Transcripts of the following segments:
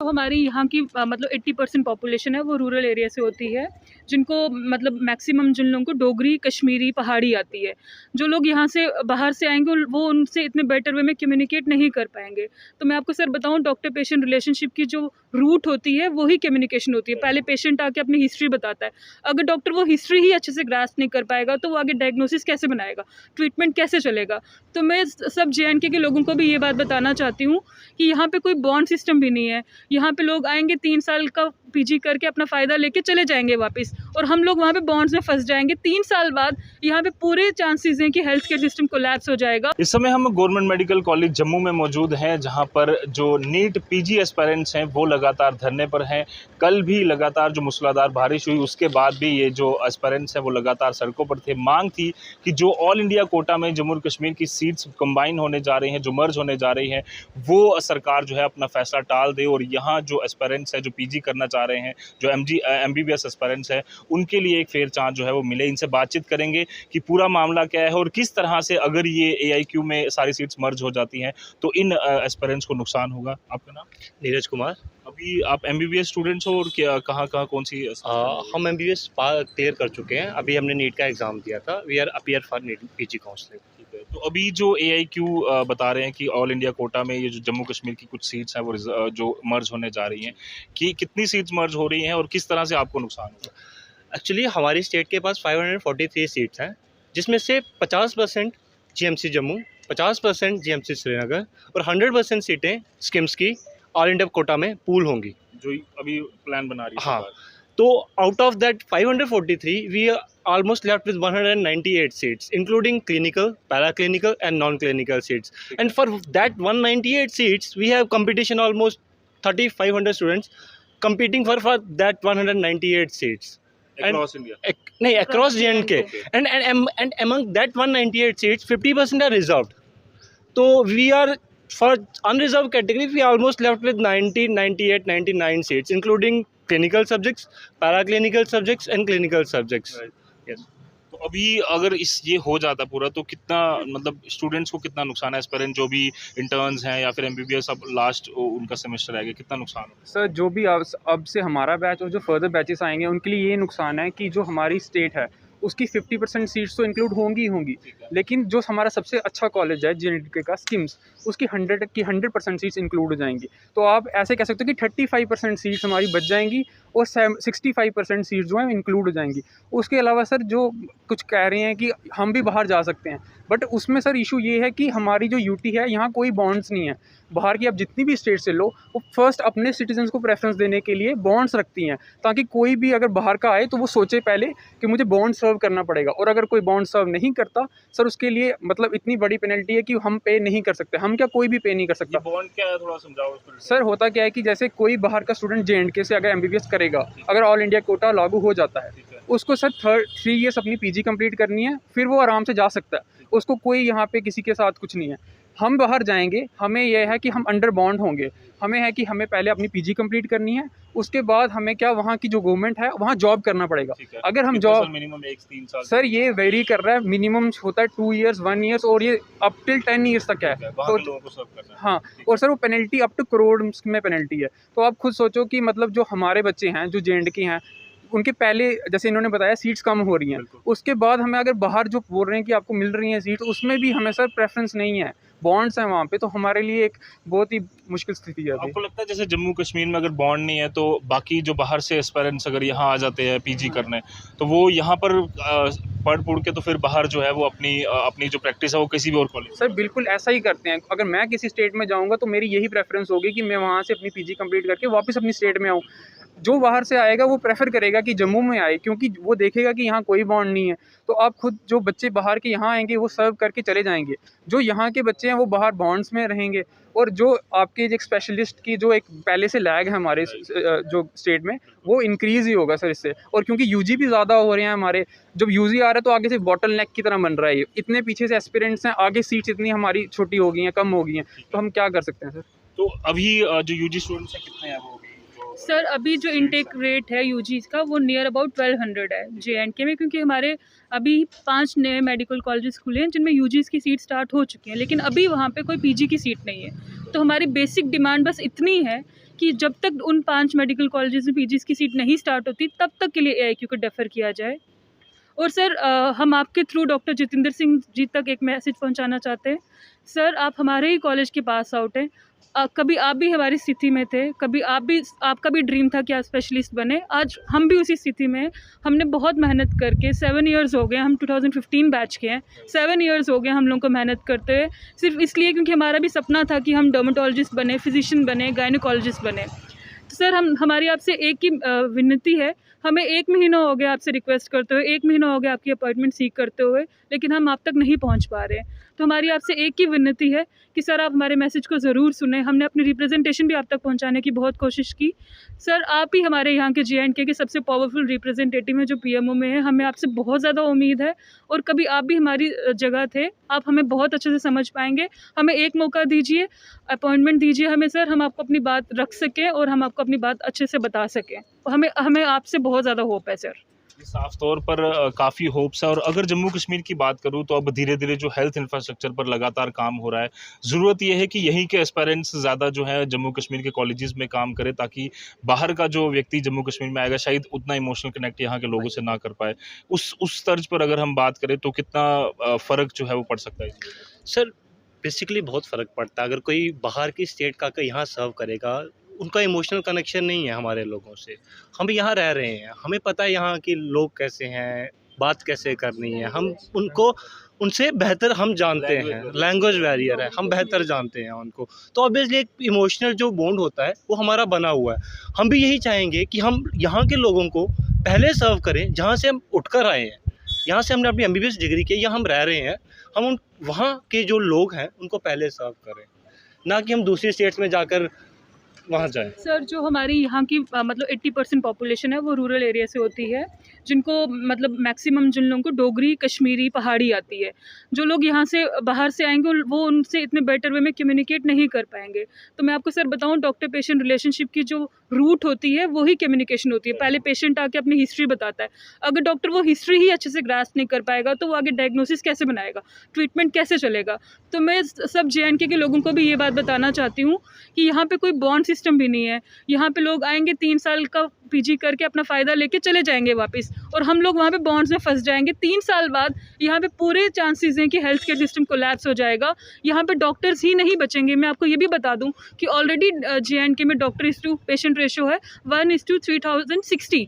हमारी यहाँ की मतलब 80% पॉपुलेशन है वो रूरल एरिया से होती है, जिनको मतलब मैक्सिमम जिन लोगों को डोगरी, कश्मीरी, पहाड़ी आती है। जो लोग यहाँ से बाहर से आएंगे वो उनसे इतने बेटर वे में कम्युनिकेट नहीं कर पाएंगे। तो मैं आपको सर बताऊँ, डॉक्टर पेशेंट रिलेशनशिप की जो रूट होती है वही कम्युनिकेशन होती है। पहले पेशेंट आके अपनी हिस्ट्री बताता है, अगर डॉक्टर वो हिस्ट्री ही अच्छे से ग्रास्प नहीं कर पाएगा तो वो आगे डायग्नोसिस कैसे बनाएगा, ट्रीटमेंट कैसे चलेगा। तो मैं सब JNK के लोगों को भी ये बात बताना चाहती हूँ कि यहाँ पे कोई बॉन्ड सिस्टम भी नहीं है। यहाँ पे लोग आएंगे 3 साल का PG करके अपना फ़ायदा लेके चले जाएंगे वापस, और हम लोग वहाँ पे बॉन्ड्स में फंस जाएंगे। 3 साल बाद यहाँ पे पूरे चांसेस हैं कि हेल्थ केयर सिस्टम कोलैप्स हो जाएगा। इस समय हम गवर्नमेंट मेडिकल कॉलेज जम्मू में मौजूद हैं, जहां पर जो नीट PG एस्पायरेंट्स हैं वो लगातार धरने पर हैं। कल भी लगातार जो मूसलाधार बारिश हुई उसके बाद भी ये जो एस्पायरेंट्स हैं वो लगातार सड़कों पर थे। मांग थी कि जो ऑल इंडिया कोटा में जम्मू और कश्मीर की सीट्स कंबाइन होने जा रही हैं, जो मर्ज होने जा रही हैं, वो सरकार जो है अपना फैसला टाल दे और यहाँ जो एस्पायरेंट्स हैं जो PG करना चाह रहे हैं, जो MBBS एस्पायरेंट्स हैं, उनके लिए एक फेयर चांस जो है वो मिले। इनसे बातचीत करेंगे कि पूरा मामला क्या है और किस तरह से अगर ये AIQ में सारी सीट्स मर्ज हो जाती हैं तो इन एस्पिरेंट्स को नुकसान होगा। आपका नाम? नीरज कुमार। अभी आप MBBS स्टूडेंट्स हो और क्या कहाँ कौन सी? हम MBBS क्लियर कर चुके हैं। अभी हमने नीट का एग्ज़ाम दिया था। We are appear for NEET PG counselling. ठीक है, तो अभी जो AIQ बता रहे हैं कि ऑल इंडिया कोटा में ये जो जम्मू कश्मीर की कुछ सीट्स हैं वो जो मर्ज होने जा रही हैं, कि कितनी सीट्स मर्ज हो रही हैं और किस तरह से आपको नुकसान होगा? एक्चुअली हमारी स्टेट के पास 543 सीट्स हैं, जिसमें से 50% GMC जम्मू, 50% GMC श्रीनगर और 100% सीटें स्किम्स की ऑल इंडिया कोटा में पूल होंगी, जो अभी प्लान बना रही है हाँ। सरकार। तो out of that 543 we are almost left with 198 seats, including clinical, paraclinical and non-clinical seats. And for that 198 seats, we have competition almost 3,500 students competing for that 198 seats. Across India? No, across JNK. Okay. And among that 198 seats, 50% are reserved. So we are, for unreserved category, we are almost left with 90, 98, 99 seats, including clinical subjects, paraclinical subjects and clinical subjects. Right. Yes. तो अभी अगर ये हो जाता पूरा तो कितना, मतलब स्टूडेंट्स को कितना नुकसान है? एस्पिरेंट जो भी इंटर्न्स हैं या फिर MBBS अब लास्ट उनका सेमेस्टर आएगा, कितना नुकसान होगा? सर जो भी अब से हमारा बैच और जो फर्दर बैचेस आएंगे उनके लिए ये नुकसान है कि जो हमारी स्टेट है उसकी 50% सीट्स तो इंक्लूड होंगी ही होंगी, लेकिन जो हमारा सबसे अच्छा कॉलेज है JNK का स्किम्स, उसकी 100% सीट्स इंक्लूड हो जाएंगी। तो आप ऐसे कह सकते हो कि 35% सीट्स हमारी बच जाएंगी और 65% सीट्स जो हैं इंक्लूड हो जाएंगी। उसके अलावा सर जो कुछ कह रहे हैं कि हम भी बाहर जा सकते हैं, बट उसमें सर इशू ये है कि हमारी जो UT है यहाँ कोई बॉन्ड्स नहीं है। बाहर की आप जितनी भी स्टेट से लो वो फर्स्ट अपने सिटीजन्स को प्रेफरेंस देने के लिए बॉन्ड्स रखती हैं, ताकि कोई भी अगर बाहर का आए तो वो सोचे पहले कि मुझे बॉन्ड सर्व करना पड़ेगा, और अगर कोई बॉन्ड सर्व नहीं करता सर उसके लिए मतलब इतनी बड़ी पेनल्टी है कि हम पे नहीं कर सकते। हम क्या, कोई भी पे नहीं कर सकता। बॉन्ड क्या है, थोड़ा समझाओ। सर होता क्या है कि जैसे कोई बाहर का स्टूडेंट JNK से अगर MBBS करेगा, अगर ऑल इंडिया कोटा लागू हो जाता है, उसको सर 3 ईयर्स अपनी PG कंप्लीट करनी है, फिर वो आराम से जा सकता है। उसको कोई यहाँ पे किसी के साथ कुछ नहीं है। हम बाहर जाएंगे, हमें यह है कि हम अंडर बॉन्ड होंगे, हमें है कि हमें पहले अपनी PG कंप्लीट करनी है, उसके बाद हमें क्या वहाँ की जो गवर्नमेंट है वहाँ जॉब करना पड़ेगा। अगर हम जॉब मिनिमम 1-3 साल सर ये वेरी कर रहा है, मिनिमम होता है 2 ईयर्स, 1 ईयर्स और ये अप टिल 10 ईयर्स तक है। तो लोगों को सर्व करना है। हाँ, और सर वो पेनल्टी अप टू करोड़ में पेनल्टी है। तो आप खुद सोचो कि मतलब जो हमारे बच्चे हैं जो JNK हैं, उनके पहले जैसे इन्होंने बताया सीट्स कम हो रही हैं, उसके बाद हमें अगर बाहर जो बोल रहे हैं कि आपको मिल रही हैं सीट, उसमें भी हमें सर प्रेफरेंस नहीं है, बॉन्ड्स हैं वहाँ पे। तो हमारे लिए एक बहुत ही मुश्किल स्थिति है। आपको लगता है जैसे जम्मू कश्मीर में अगर बॉन्ड नहीं है तो बाकी जो बाहर से एस्पायरेंट्स अगर यहाँ आ जाते हैं PG करने, तो वो यहाँ पर पढ़ के तो फिर बाहर जो है वो अपनी जो प्रैक्टिस है वो किसी भी और कॉलेज? सर बिल्कुल ऐसा ही करते हैं। अगर मैं किसी स्टेट में जाऊँगा तो मेरी यही प्रेफरेंस होगी कि मैं वहाँ से अपनी PG कंप्लीट करके वापस अपनी स्टेट में आऊँ। जो बाहर से आएगा वो प्रेफर करेगा कि जम्मू में आए, क्योंकि वो देखेगा कि यहाँ कोई बॉन्ड नहीं है। तो आप खुद जो बच्चे बाहर के यहाँ आएंगे वो सर्व करके चले जाएंगे, जो यहाँ के बच्चे हैं वो बाहर बॉन्ड्स में रहेंगे। और जो आपके एक स्पेशलिस्ट की जो एक पहले से लैग है हमारे जो स्टेट में, वो इंक्रीज़ ही होगा सर इससे। और क्योंकि UG भी ज़्यादा हो रहे हैं हमारे, जब UG आ रहा है तो आगे से बॉटल नेक की तरह बन रहा है। ये इतने पीछे से एस्पिरेंट्स हैं, आगे सीट्स इतनी हमारी छोटी हो गई हैं, कम हो गई हैं, तो हम क्या कर सकते हैं सर? तो अभी जो UG स्टूडेंट्स हैं कितने हैं वो? सर अभी जो इनटेक रेट है UG का वो नियर अबाउट 1200 है JNK में, क्योंकि हमारे अभी 5 नए मेडिकल कॉलेजेस खुले हैं जिनमें UGs की सीट स्टार्ट हो चुकी हैं, लेकिन अभी वहाँ पे कोई PG की सीट नहीं है। तो हमारी बेसिक डिमांड बस इतनी है कि जब तक उन 5 मेडिकल कॉलेजेस में पीजीज़ की सीट नहीं स्टार्ट होती तब तक के लिए एआईक्यू को डेफर किया जाए। और सर हम आपके थ्रू डॉक्टर जितेंद्र सिंह जी तक एक मैसेज पहुंचाना चाहते हैं। सर आप हमारे ही कॉलेज के पास आउट हैं, कभी आप भी हमारी स्थिति में थे, कभी आपका भी ड्रीम था कि आप स्पेशलिस्ट बने, आज हम भी उसी स्थिति में हैं। हमने बहुत मेहनत करके 7 इयर्स हो गए, हम 2015 बैच के हैं, 7 इयर्स हो गए हम लोग को मेहनत करते हुए, सिर्फ इसलिए क्योंकि हमारा भी सपना था कि हम डर्मेटोलॉजिस्ट बने, फिजिशियन बने, गायनोकोलॉजिस्ट बने। तो सर हमारी आपसे एक ही विनती है, हमें 1 महीना हो गया आपसे रिक्वेस्ट करते हुए, 1 महीना हो गया आपकी अपॉइंटमेंट सीख करते हुए, लेकिन हम आप तक नहीं पहुंच पा रहे हैं। तो हमारी आपसे एक ही विनती है कि सर आप हमारे मैसेज को ज़रूर सुनें। हमने अपनी रिप्रेजेंटेशन भी आप तक पहुंचाने की बहुत कोशिश की। सर आप ही हमारे यहाँ के JNK के सबसे पावरफुल रिप्रेजेंटेटिव हैं जो PMO में है, हमें आपसे बहुत ज़्यादा उम्मीद है और कभी आप भी हमारी जगह थे, आप हमें बहुत अच्छे से समझ पाएंगे। हमें एक मौका दीजिए, अपॉइंटमेंट दीजिए हमें सर, हम आपको अपनी बात रख सकें और हम आपको अपनी बात अच्छे से बता सकें। हमें आपसे बहुत ज़्यादा होप है सर। साफ तौर पर काफ़ी होप्स है। और अगर जम्मू कश्मीर की बात करूं तो अब धीरे धीरे जो हेल्थ इंफ्रास्ट्रक्चर पर लगातार काम हो रहा है, ज़रूरत यह है कि यहीं के एस्पायरेंट्स ज़्यादा जो है जम्मू कश्मीर के कॉलेजेस में काम करें, ताकि बाहर का जो व्यक्ति जम्मू कश्मीर में आएगा शायद उतना इमोशनल कनेक्ट यहाँ के लोगों से ना कर पाए। उस तर्ज पर अगर हम बात करें तो कितना फ़र्क जो है वो पड़ सकता है? सर बेसिकली बहुत फ़र्क पड़ता है। अगर कोई बाहर की स्टेट का यहाँ सर्व करेगा, उनका इमोशनल कनेक्शन नहीं है हमारे लोगों से। हम यहाँ रह रहे हैं, हमें पता है यहाँ के लोग कैसे हैं, बात कैसे करनी है, हम उनसे बेहतर हम जानते हैं। लैंग्वेज बैरियर है, हम बेहतर जानते हैं उनको, तो ऑब्वियसली एक इमोशनल जो बॉन्ड होता है वो हमारा बना हुआ है। हम भी यही चाहेंगे कि हम यहाँ के लोगों को पहले सर्व करें जहाँ से हम उठकर आए हैं, यहाँ से हमने अपनी MBBS डिग्री की, यहाँ हम रह रहे हैं, हम वहाँ के जो लोग हैं उनको पहले सर्व करें, ना कि हम दूसरी स्टेट्स में जाकर वहाँ जाए। सर जो हमारी यहाँ की मतलब 80% पॉपुलेशन है वो रूरल एरिया से होती है, जिनको मतलब मैक्सिमम जिन लोगों को डोगरी, कश्मीरी, पहाड़ी आती है। जो लोग यहाँ से बाहर से आएंगे वो उनसे इतने बेटर वे में कम्युनिकेट नहीं कर पाएंगे। तो मैं आपको सर बताऊँ, डॉक्टर पेशेंट रिलेशनशिप की जो रूट होती है वही कम्युनिकेशन होती है। पहले पेशेंट आके अपनी हिस्ट्री बताता है, अगर डॉक्टर वो हिस्ट्री ही अच्छे से ग्रास्प नहीं कर पाएगा तो वो आगे डायग्नोसिस कैसे बनाएगा, ट्रीटमेंट कैसे चलेगा। तो मैं सब JNK के लोगों को भी ये बात बताना चाहती हूँ कि यहाँ पे कोई बॉन्ड सिस्टम भी नहीं है। यहाँ पे लोग आएंगे 3 साल का PG करके अपना फ़ायदा लेके चले जाएंगे वापस, और हम लोग वहाँ पे बॉन्ड्स में फंस जाएंगे। 3 साल बाद यहाँ पे पूरे चांसेस हैं कि हेल्थ केयर सिस्टम कोलैप्स हो जाएगा, यहाँ पे डॉक्टर्स ही नहीं बचेंगे। मैं आपको ये भी बता दूँ कि ऑलरेडी JNK में डॉक्टर टू पेशेंट रेशो है 1:3060।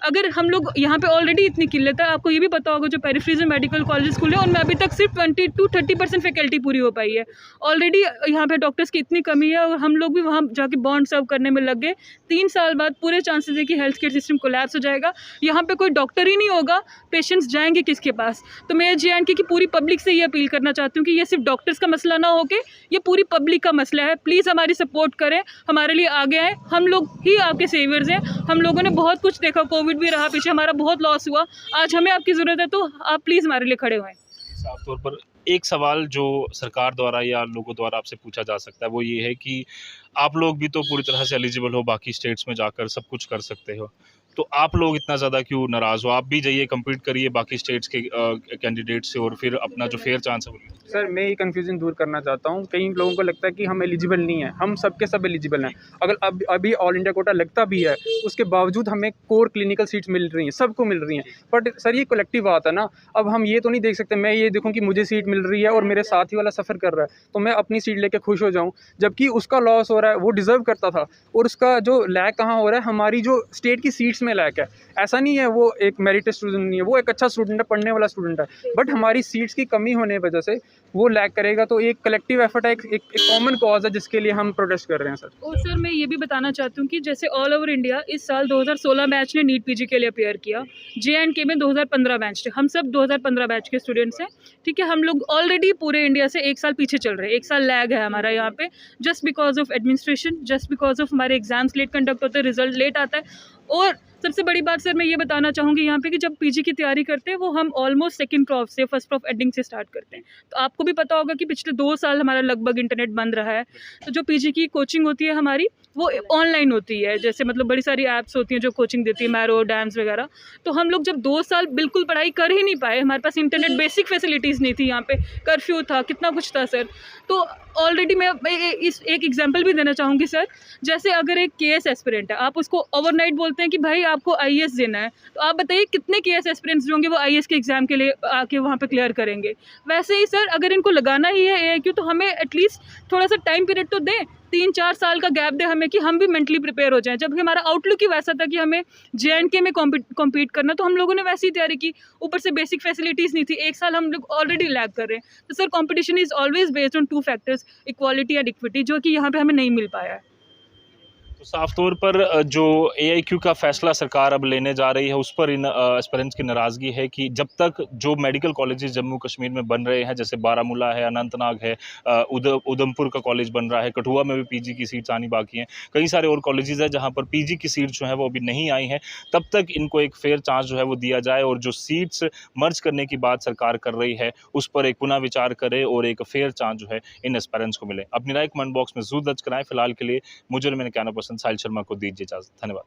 अगर हम लोग यहाँ पे ऑलरेडी इतनी किल्लत है, आपको ये भी पता होगा जो पेरिफेरीज में मेडिकल कॉलेज खुले उनमें अभी तक सिर्फ 20-30% फैकल्टी पूरी हो पाई है। ऑलरेडी यहाँ पे डॉक्टर्स की इतनी कमी है और हम लोग भी वहाँ जाके बॉन्ड सर्व करने में लग गए। 3 साल बाद पूरे चांसेस है कि हेल्थ केयर सिस्टम कोलैप्स हो जाएगा, यहाँ पे कोई डॉक्टर ही नहीं होगा, पेशेंट्स जाएंगे किसके पास। तो मैं JNK की पूरी पब्लिक से ये अपील करना चाहती हूँ कि ये सिर्फ डॉक्टर्स का मसला ना होके ये पूरी पब्लिक का मसला है। प्लीज़ हमारी सपोर्ट करें, हमारे लिए आगे आएँ, हम लोग ही आपके सेवियर्स हैं। हम लोगों ने बहुत कुछ देखा, कोविड भी रहा पीछे, हमारा बहुत लॉस हुआ, आज हमें आपकी ज़रूरत है, तो आप प्लीज़ हमारे लिए खड़े होएं। साफ तौर पर एक सवाल जो सरकार द्वारा या लोगों द्वारा आपसे पूछा जा सकता है वो ये है कि आप लोग भी तो पूरी तरह से एलिजिबल हो, बाकी स्टेट्स में जाकर सब कुछ कर सकते हो, तो आप लोग इतना ज़्यादा क्यों नाराज़ हो? आप भी जाइए, कम्पीट करिए बाकी स्टेट्स के कैंडिडेट से और फिर अपना जो फेयर चांस है वो लीजिए। सर मैं ये कन्फ्यूजन दूर करना चाहता हूँ। कई लोगों को लगता है कि हम एलिजिबल नहीं हैं, हम सब के सब एलिजिबल हैं। अगर अभी ऑल इंडिया कोटा लगता भी है, उसके बावजूद हमें कोर क्लिनिकल सीट्स मिल रही हैं, सबको मिल रही हैं। बट सर ये कलेक्टिव बात है ना, अब हम ये तो नहीं देख सकते मैं ये देखूँ कि मुझे सीट मिल रही है और मेरे साथी वाला सफ़र कर रहा है तो मैं अपनी सीट लेके खुश हो जाऊँ, जबकि उसका लॉस हो रहा है, वो डिज़र्व करता था। और उसका जो लैक कहाँ हो रहा है, हमारी जो स्टेट की सीट्स में लैक है। ऐसा नहीं है वो एक मेरिट स्टूडेंट नहीं है, वो एक अच्छा स्टूडेंट है, पढ़ने वाला स्टूडेंट है, बट हमारी सीट्स की कमी होने की वजह से वो लैक करेगा। तो एक कलेक्टिव एफर्ट है, एक कॉमन कॉज है जिसके लिए हम प्रोटेस्ट कर रहे हैं सर। और सर मैं ये भी बताना चाहती हूँ कि जैसे ऑल ओवर इंडिया इस साल 2016 बैच ने नीट PG के लिए अपेयर किया, JNK में 2015 बैच थे, हम सब 2015 बैच के स्टूडेंट्स हैं, ठीक है। हम लोग ऑलरेडी पूरे इंडिया से 1 साल पीछे चल रहे हैं, 1 साल लैग है हमारा यहाँ पे, just because of administration, just because of हमारे एग्जाम्स लेट कंडक्ट होते हैं, रिजल्ट लेट आता है। और सबसे बड़ी बात सर मैं ये बताना चाहूँगी यहाँ पे कि जब PG की तैयारी करते हैं वो हम ऑलमोस्ट सेकंड प्रॉफ से, फर्स्ट प्रॉफ एंडिंग से स्टार्ट करते हैं। तो आपको भी पता होगा कि पिछले 2 साल हमारा लगभग इंटरनेट बंद रहा है। तो जो PG की कोचिंग होती है हमारी वो ऑनलाइन होती है, जैसे मतलब बड़ी सारी ऐप्स होती हैं जो कोचिंग देती है, मैरो, डैम्स वगैरह। तो हम लोग जब 2 साल बिल्कुल पढ़ाई कर ही नहीं पाए, हमारे पास इंटरनेट बेसिक फैसिलिटीज़ नहीं थी, यहाँ पे कर्फ्यू था, कितना कुछ था सर। तो ऑलरेडी मैं इस एक एग्जांपल भी देना चाहूँगी सर। जैसे अगर एक केएस एस्पिरेंट है, आप उसको ओवरनाइट बोलते हैं कि भाई आपको आईएएस देना है, तो आप बताइए कितने केएस एस्पिरेंट्स जो होंगे वो आईएएस के एग्जाम के लिए आके वहाँ पे क्लियर करेंगे। वैसे ही सर अगर इनको लगाना ही है एआईक्यू तो हमें एटलीस्ट थोड़ा सा टाइम पीरियड तो दें, 3-4 साल का गैप दे हमें कि हम भी मेंटली प्रिपेयर हो जाएं। जब हमारा आउटलुक ही वैसा था कि हमें जेएंडके में कॉम्पीट करना, तो हम लोगों ने वैसी तैयारी की, ऊपर से बेसिक फैसिलिटीज़ नहीं थी, 1 साल हम लोग ऑलरेडी लैग कर रहे हैं। तो sir competition is always based on 2 factors, equality and equity, जो कि यहाँ पे हमें नहीं मिल पाया है। तो साफ तौर पर जो एआईक्यू का फैसला सरकार अब लेने जा रही है उस पर इन एस्पिरेंट्स की नाराज़गी है कि जब तक जो मेडिकल कॉलेजेस जम्मू कश्मीर में बन रहे हैं, जैसे बारामूला है, अनंतनाग है, उधमपुर का कॉलेज बन रहा है, कठुआ में भी पीजी की सीट्स आनी बाकी हैं, कई सारे और कॉलेजेस हैं जहां पर पीजी की सीट्स जो है वो अभी नहीं आई हैं, तब तक इनको एक फेयर चांस जो है वो दिया जाए और जो सीट्स मर्ज करने की बात सरकार कर रही है उस पर एक पुनः विचार करे और एक फेयर चांस जो है इन एस्पिरेंट्स को मिले। अपनी राय कमेंट बॉक्स में जरूर दर्ज कराएं। फिलहाल के लिए मुझे और मेरे कैमरा पर्सन साहिल शर्मा को दीजिए इजाजत। धन्यवाद।